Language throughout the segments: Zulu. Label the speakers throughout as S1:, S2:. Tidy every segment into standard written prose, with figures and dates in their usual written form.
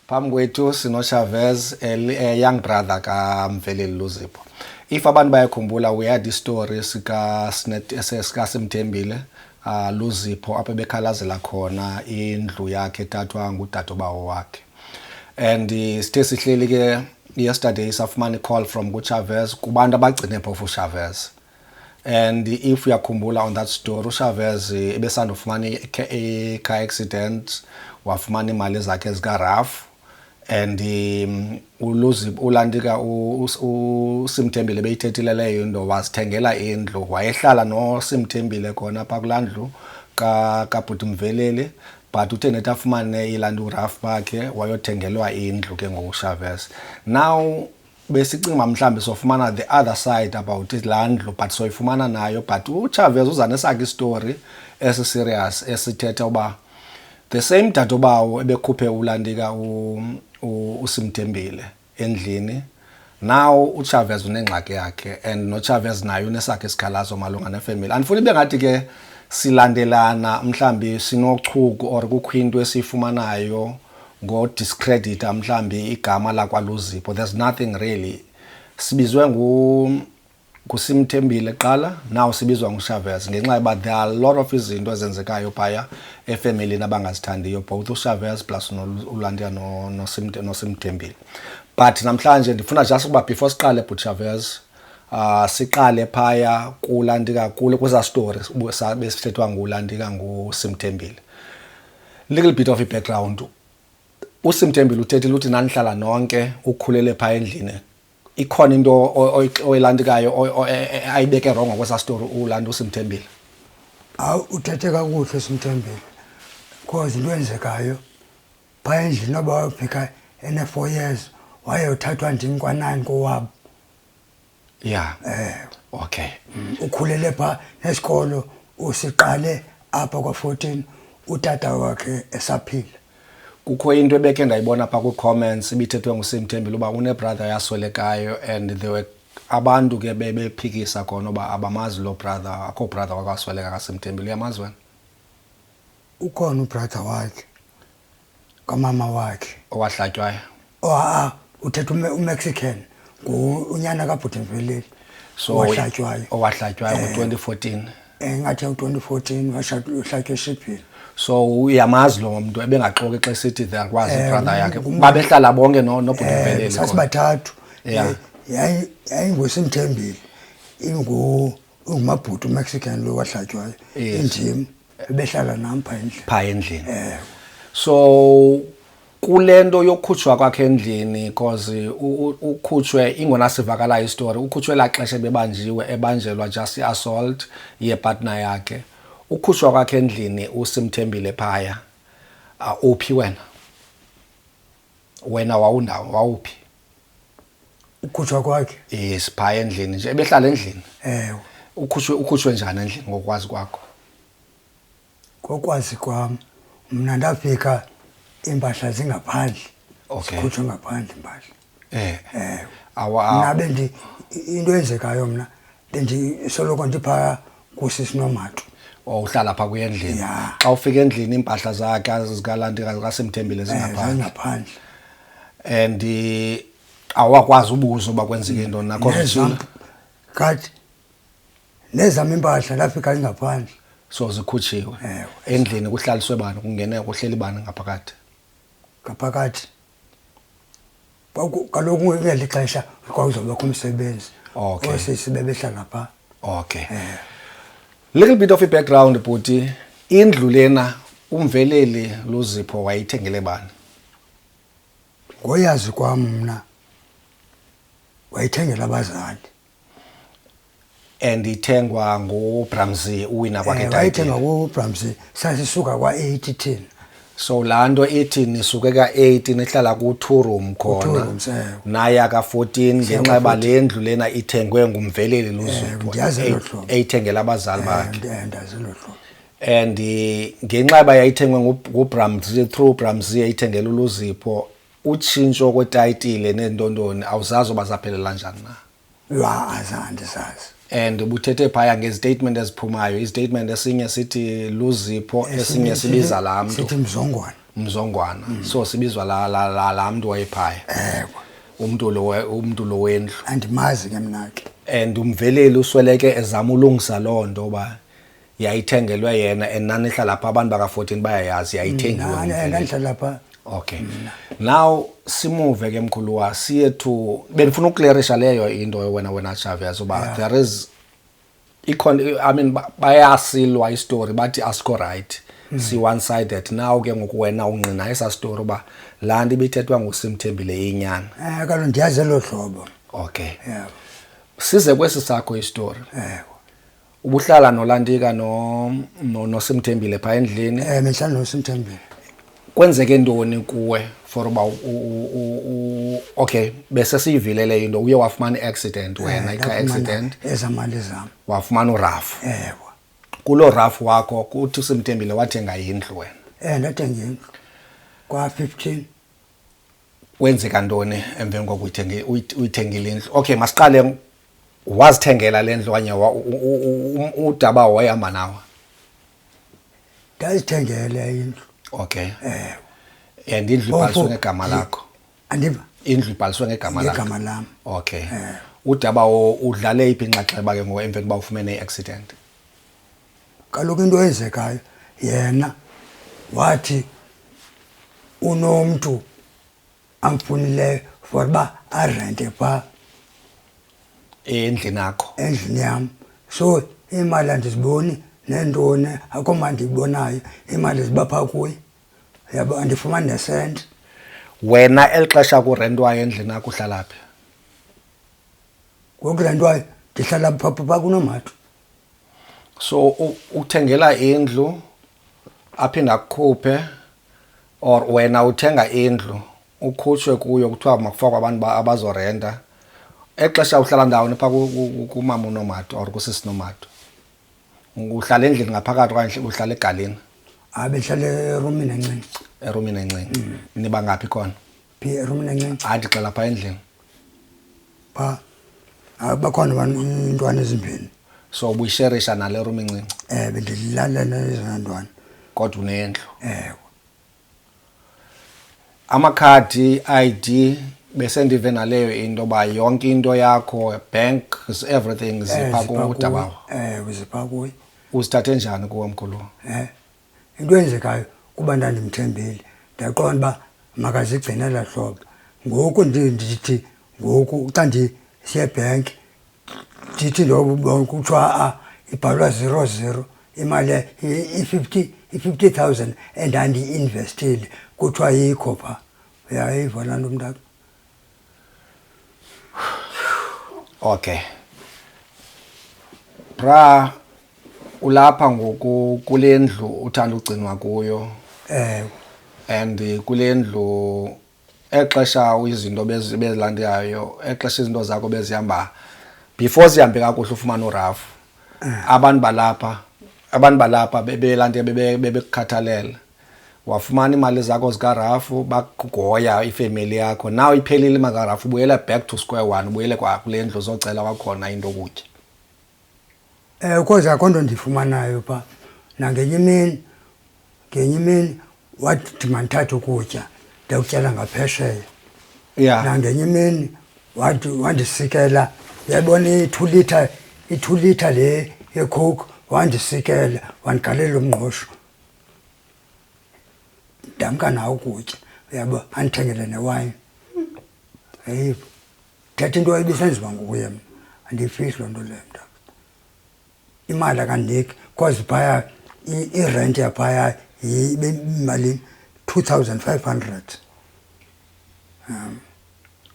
S1: Phambi kwethu sino Chavez, young brother ka Mveleli Luzipho. If abantu bayakhumbula we had istory sika Simthembile Luzipho apho bekhalazela khona indlu yakhe ethathwa ngudadewabo wakhe. And sithe sihleli ke yesterday safumana call from Chavez kubantu abagcine phofu Chavez. And if uyakhumbula on that story Chavez ebesandofumana a car accident wafumana imali zakhe ezika RAF. And uLuzipho ulandika uSimthembile beyithethile leyo into wasithengela indlu wayehlala no Simthembile khona apha kulandlu ka Bhuti Mveleli but uthene tafumane ilandu RAF bakhe wayothengelwa indlu ke ngoChavez. Now besicinga mhlambe sofumana the other side about ilandlu but soyifumana nayo but uChavez uzane sakhe story esi serious esithetha uba the same dadobawo ebekhuphe ulandika uSimthembile endlini. Now uChavez unengxaki yakhe and noChavez nayo unesakhe isikhalazo malunga nefamily. Andifuni bengathi ke silandelana mhlambi sinochuku or kukho into esifumanayo ngo discredit mhlambi igama la kwaLuzipho. There's nothing really. Sibizwe nguSimthembile qala now sibizwa nguChavez ngenxa yoba there are a lot of izinto ezenzekayo phaya efamily nabangazithandiyo both uChavez plus ulandia noSimthembile. But namhlanje ndifuna just ukuba before siqale uChavez siqale phaya kulandika kule kweza story besithethwa ngulandika nguSimthembile. Little bit of a background. uSimthembile uthethile uthi nanihlala nonke ukhulele phaya endlini. Ikhona into oyilandikayo ayibeke wrong ngokwesa story ulanda uSimthembile.
S2: Uthethe kakuhle uSimthembile because into enzekayo phaya endlini noba wayofika ene 4 years wayothathwa ndini kwa9 kowabo.
S1: Yeah. Okay.
S2: Ukhulele pha nesikolo usiqale apha kwa14 utata wakhe esaphila.
S1: Kukho into ebeke ndayibona pha ku comments ibithethwe nguSimthembile uba une brother yaswelekayo and there were abantu ke bephikisa khona uba abamazi lo brother akho brother wakwasweleka kaSimthembile. Uyamazi wena?
S2: Ukhona ubrother wakhe kamama wakhe
S1: owahlatywayo.
S2: Uthetha uMexican unyana kaBhuti Mveleli.
S1: So
S2: owahlatywayo
S1: ngo2014.
S2: Ngathi ngo2014 wahlatywa eshiphini.
S1: So uyamazi lo muntu ebengaxoki xa sithi there kwazi brother yakhe babehlala bonke noBhuti Mveleli.
S2: Sasibathathu. YayinguSimthembile ingumabhuti uMexican lo wahlatywayo injim behlala nami pha endlini.
S1: So kulento yokukhutshwa kwakhe endlini because ukhutshwe ingona sivakala istory ukhutshwe la xesha bebanjiwe ebanjelwa just assault ye partner yakhe. Ukhutshwa kwakhe endlini uSimthembile phaya uphi wena wawuphi
S2: ukhutshwa kwakhe?
S1: Yes, phaya endlini nje ebehlala endlini. Ukhutshwe njani endlini ngokwazi kwakho?
S2: Ngokwazi kwami mina ndafika impahla zingaphandle.
S1: Okay.
S2: Ukhutshwa ngaphandle impahla.
S1: Mina
S2: into enzekayo mina bendisoloko ndipha kusisi Nomato.
S1: Uhlala pha kuyendlini. Xa ufika endlini impahla zakhe azikalandika kaSimthembile zingaphandle. And awakwazi ubuzo bakwenzeke into nakho
S2: kathi nezama impahla lafika zingaphandle.
S1: So zikhutshiwe. Endlini kuhlaliswe bani kungene kuhleli bani ngaphakathi?
S2: Ngaphakathi kaloku ngeli xesha kwawuzoba kumsebenzi.
S1: Okay.
S2: Osisi bebehlala pha.
S1: Okay. Little bit of a background bhuti. Indlu lena uMveleli Luzipho wayithengele bani?
S2: Ngoyazi kwami mna wayithengela abazali.
S1: And ithengwa nguBramzi uwina kwakhe title.
S2: Wayithenga nguBramzi sasisuka kwa18.
S1: So lanto 18 isuke ka18 ehlala ku2 room khona. Naye ka14 ngenxa yoba le ndlu lena ithengwe nguMveleli Luzipho. Eyithengela abazali bakhe.
S2: Ndazi lo hlobo.
S1: And ngenxa yoba yayithengwe nguBramzi through Bramzi eyithengela uLuzipho utshintsho kwetitle nentondoni awuzazi oba zaphelela njani na?
S2: Azandizazi.
S1: And buthethe phaya ngestatement eziphumayo istatement esinye sithi Luzipho esinye sibiza la muntu
S2: sithi Mzongwane.
S1: Mzongwana so sibizwa la mntu wayephaya umntu lo wendlu
S2: andimazi ke mna ke
S1: and umveleli usweleke ezama ulungisa loo nto ba yayithengelwe yena enanihlala lapha abantu baka14 bayayazi yayithengiwe
S2: ndandihlala lapha.
S1: Okay. Now simuve ke mkhulu wa siye to benifuna ukclarisha leyo into wena Chavez uba there is I mean bayasilwa istory bathi asikho right si one sided now ke ngoku wena ungqina esa story uba laa nto ibithethwa nguSimthembile inyana
S2: kaloku ndiyazi elo hlobo.
S1: Okay. Yeah. Size kwesi sakho istory. Ubuhlala noLantika no Simthembile pha endlini
S2: mehla noSimthembile.
S1: Kwenzeke ntoni kuwe for uba okay bese siyivilele into uye wafumana accident wena accident
S2: ezamali zam
S1: wafumana urafu kulo rafu wakho kuthi uSimthembile wathenga indlu wena
S2: ndathenga indlu kwa 15.
S1: Wenzeka ntoni emveni uyithengile indlu? Okay masiqale wazithengela le ndlu kanye udaba wayehamba nawe?
S2: Ndazithengele indlu.
S1: Okay. And indlu ibhaliswe ngegama lakho?
S2: Andiva.
S1: Indlu ibhaliswe ngegama lakho?
S2: Ngegama lam.
S1: Okay. Udaba udlale iphi inxaxheba ke ngoku emveni kuba ufumene i-accident?
S2: Kaloku into eyenzekayo yena wathi unomntu amfunileyo for uba arente phaa
S1: endlini yakho?
S2: Endlini yam. So imali andiziboni nentoni akho mali ndiyibonayo imali ziba phaa kuye yabo andifumani nesenti.
S1: Wena elixesha kurentwayo endlini yakho uhlala phi?
S2: Ngokurentwayo ndihlala phaa kunomathu.
S1: So uthengela indlu aphinda akukhuphe or wena uthenga indlu ukhutshwe kuyo kuthiwa makufakwe abantu abazorenta exesha uhlala ndawoni pha kumama uNomathu or kusisi Nomathu? Uhlala endlini ngaphakathi okanye uhlala egaleni?
S2: Behlala erumini encinci.
S1: Erumini encinci. Niba ngaphi khona?
S2: Phi erumini encinci?
S1: Ndixela pha endlini.
S2: Pha bakhona abantwana ezimbini.
S1: So ubuyisherisha nale room encinci?
S2: Bendilala nezantwana.
S1: Kodwa unendlu? Amakhadi, ID bese ndive naleyo into ba yonke into yakho bank everything zipha kuDabawo?
S2: Zipha kuye.
S1: Uzithathe njani kuwe mkhulu?
S2: Into eyenzekayo kuba ndandimthembile ndaqonda uba makazigcinela hlobo. Ngoku ndithi ngoku xa ndisiya ebhenki ndithi ndoba kuthiwa ibhalwa 00 imali i-50,000 endandiyi-investile kuthiwa yikho phaa. Uyayiva laa nto mntaka?
S1: Okay. Bra ulapha ngoku kule ndlu uthanda ugcinwa kuyo? And kule ndlu exesha izinto bezilandayo exesha izinto zakho bezihamba before zihambe kakuhle ufumana urafu abantu balapha bebelante bebekukhathalela wafumana imali zakho zikarafu bakugoya ifamily yakho now iphelile imali karafu ubuyela back to square one ubuyele kwa kule ndlu zocela kwakhona into ukutya?
S2: Because akho nto ndifumanayo phaa nangenye imini wathi mandithathe ukutya ndawutyala ngaphesheya. Nangenye imini wandisikela yabona i-2 litre le yecoke wandisikela wandigalela umngqosho ndamka nawo ukutya yabo andithengele newayini. Hayibo thatha into ibisenziwa nguye mna andiyifihli loo nto leyo mntaka. Imali akandiniki because phaya irenti yaphaya imalini 2,500.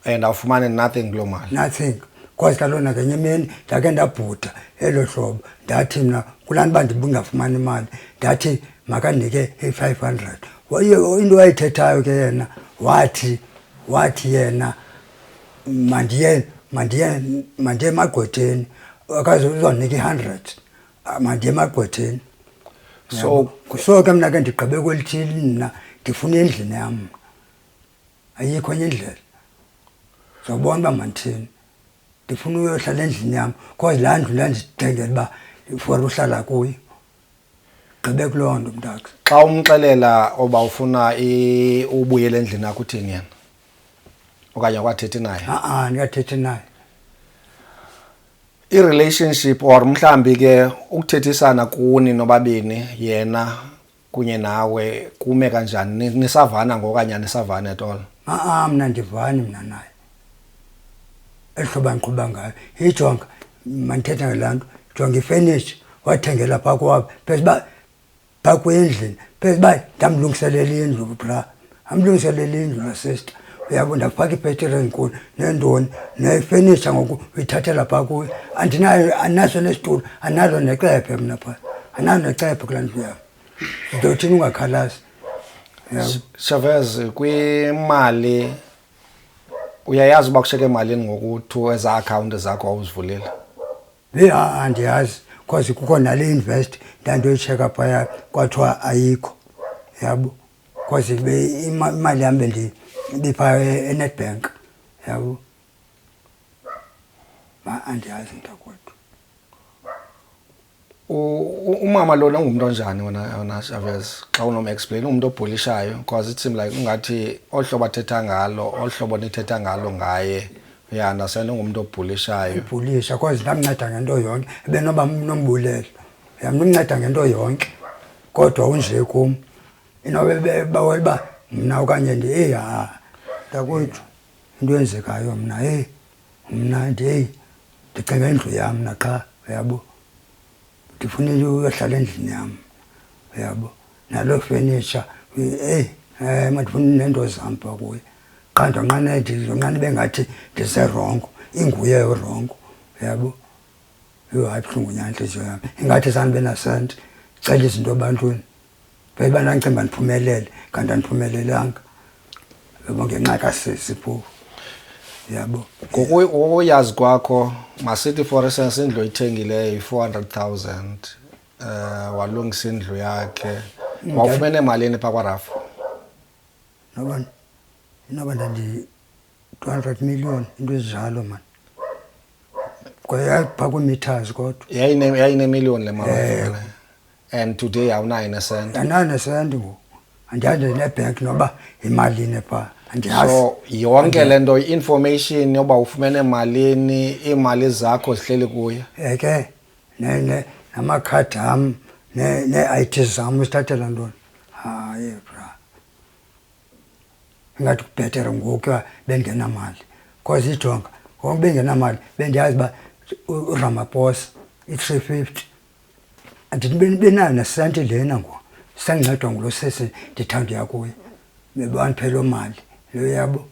S1: And awufumane nothing kuloo mali?
S2: Nothing. Because kaloku ngenye imini ndake ndabhuda elo hlobo ndathi mna kulaa nto uba ndibungafumani imali ndathi makandinike i-500. Into wayithethayo ke yena wathi yena mandiye emagqwetheni akaze uzonika i-100 mandiye emagqwetheni. So ke mna ke ndigqibe kwelithile mna ndifuna endlini yam ayikho enye indlela zobona uba mandithini ndifuna uyohlala endlini yam because laa ndlu laa ndithengela uba for uhlala kuyo. gqibe kuloo nto mntakhe.
S1: Xa umxelela oba ufuna ubuyele endlini yakho uthini yena okanye akwathethi naye?
S2: Ndikathethi naye.
S1: I-relationship or mhlambi ke ukuthethisana kuni nobabini yena kunye nawe kume kanjani? Nisavana ngokanye anisavani at all?
S2: Mna ndivani mna naye ehlobo andiqhuba ngayo. Ijonga mandithetha ngelaa nto, jonga ifenishi wathengela phaa kwabo pheze uba phaa kwendlini pheze uba ndamlungiselela indlu bra, amlungiselela indlu la sister. Uyabo ndafaka ibhetri enkulu nentoni nefenisha ngoku uyithathela phaa kuyo. Andinaso nesitulo, analo necephe mna phaa, analo necephe kulaa ndlu yam. Ndothini ungakhalazi?
S1: Chavez, kwimali uyayazi uba kushiyeke emalini ngokuthi eza account zakho awuzivulile?
S2: Andiyazi because kukho nale invest ndandoyitsheka phaya kwathiwa ayikho, yabo, because imali yam bendibipha eNetbank, yabo. Andiyazi mntakwethu.
S1: Umama lona ungumntu onjani wona Chavez xa unom-explain? Ungumntu obhulishayo because it seems like ungathi ohlobo athetha ngalo, ohlobo nithetha ngalo ngaye, uya-understand, ungumntu obhulishayo.
S2: Ibhulisha because ndamnceda ngento yonke, ebenoba nombulelo, ndamnceda ngento yonke kodwa unje kum. Inobe bawela uba mna okanye mntakwethu into eyenzekayo mna mna ndicinga indlu yam mna qha, uyabo. Ndifunile uyohlala endlini yam, uyabo, naloo fenisha mandifune nento zam phaa kuye. Qha ndonqane bengathi ndiserongo, inguye orongo, uyabo. Hayi buhlungu nyhani intliziyo yam, ingathi zandibe nasenti cela izinto ebantwini phela uba ndandicinga ndiphumelele kanti andiphumelelanga, yabo, ngenxa kasisi phofu, yabo.
S1: Ngokuyazi kwakho masithi for instance indlu oyithengileyo yi-400,000, walungisa indlu yakhe, wawufumene malini phaa kwaRafu?
S2: Inoba 200 million into ezinjalo mani, kwayaphaa kwi-meters kodwa.
S1: Yayine-million le mali. And today awunayo nesenti?
S2: Andinayo nesenti ngoku, andiyazi nebhenki noba imalini phaa.
S1: So yonke le nto i-information yoba ufumene malini, iimali zakho zihleli kuye?
S2: Ke namakhadi am nee-I_D zam uzithathela ntoni? Hayi bra, ingathi kubhetere ngoku bengenamali because ijonga ngoku bengenamali bendiyazi uba uRamaphosa i-350 andinayo nesenti lena ngoku, sendincedwa ngulo sisi ndithanda uya kuye bebandiphela mali lo, yabo.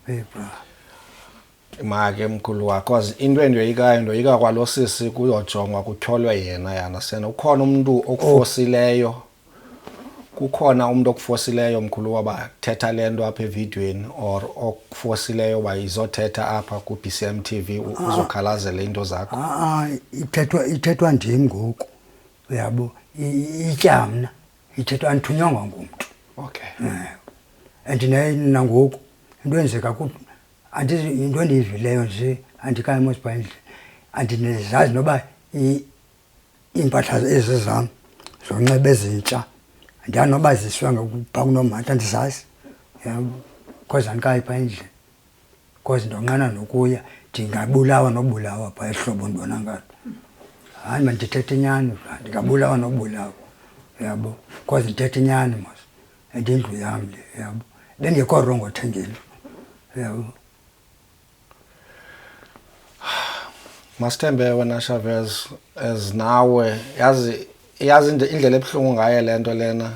S2: Bra
S1: Make mkhulu wakho cause into ndoyika kwalo sisi kuyojongwa kutholwe yena, yana sena ukhona umuntu okufosileyo, kukhona umuntu okufosileyo mkhulu waba thetha lento apha evidweni or okufosileyo ba izothetha apha ku BCM TV uzokhalazela into zakho?
S2: Ithethwa ndim ngoku, uyabo, ityamna ithethwa andithunywanga ngumntu.
S1: Okay.
S2: And nangoku into enzeka andizi into endiyivileyo nje, andikayimos phaa endlini, andinezazi noba iimpahla ezi zam zonxiba ezintsha andiyazi noba zisiwa phaa kunomatha, andizazi, yabo, because andikayi phaa endlini because ndonqena nokuya ndingabulawa nobulawa phaa ehlobo ndibona ngalo. Hayi mandithethe inyani, ndingabulawa nobulawa, yabo, because ndithetha inyani mos, and indlu yam le, yabo, bengekho rongo othenga indlu, yabo.
S1: Masithembe wena Chavez, as nawe yazi indlela ebuhlungu ngayo le nto lena,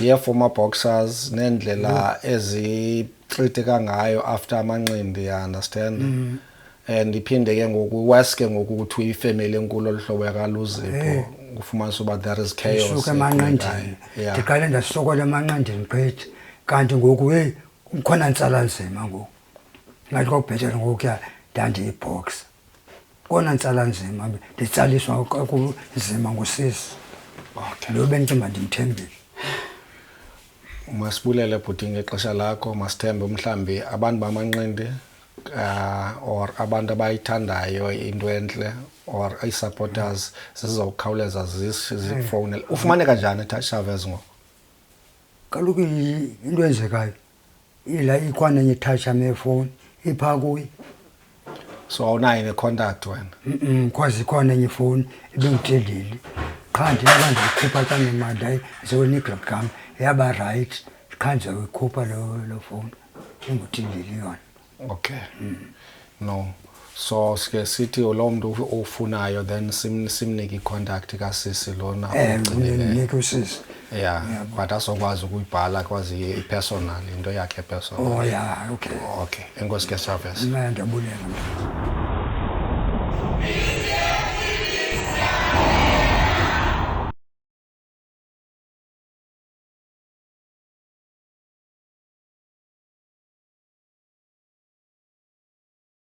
S1: ye-former boxers nendlela ezitreatika ngayo after amanqindi, ya understand? And iphinde ke ngoku weske ngoku ukuthi ifamily enkulu olhlobo yakaLuzipho ufumanisa uba there is chaos.
S2: Ndisuka emanqindini, ndiqale ndasokola emanqindini gqithi, kanti ngoku kukhona ntsala nzima ngoku, ngathi kwakubhetele ngoku ndandiyiboxa. Kona ntsala nzima, nditsaliswa kunzima ngusisi.
S1: Okay.
S2: Lo bendicinga ndimthembile.
S1: Masibulele bhuti ngexesha lakho, masithembe mhlambi abantu bamanqindi or abantu abayithandayo into entle or i-supporters zizokhawuleza zikufowunele ufumaneka njani Chavez ngoku?
S2: Kaloku into enzekayo ila ikwanenye itouch yam yefowuni iphaa kuye.
S1: So awunayo ne-contact wena?
S2: Because ikhona enye ifowuni ebengithindile qha ndinaba ndiyikhupha xa nemali hayi zewonigrab gam yaba right qha ndizoyikhupha lo fowuni engithindile yona.
S1: Okay. No. So sike sithi lo muntu ofunayo then simnike i-contact kasisi lona
S2: Nike usisi.
S1: yeah but asokwazi ukuyibhala kwazi i-personal into yakhe personal.
S2: Oh yeah, okay.
S1: Okay, enkosi ke Chavez.
S2: Mina ndiyabulela.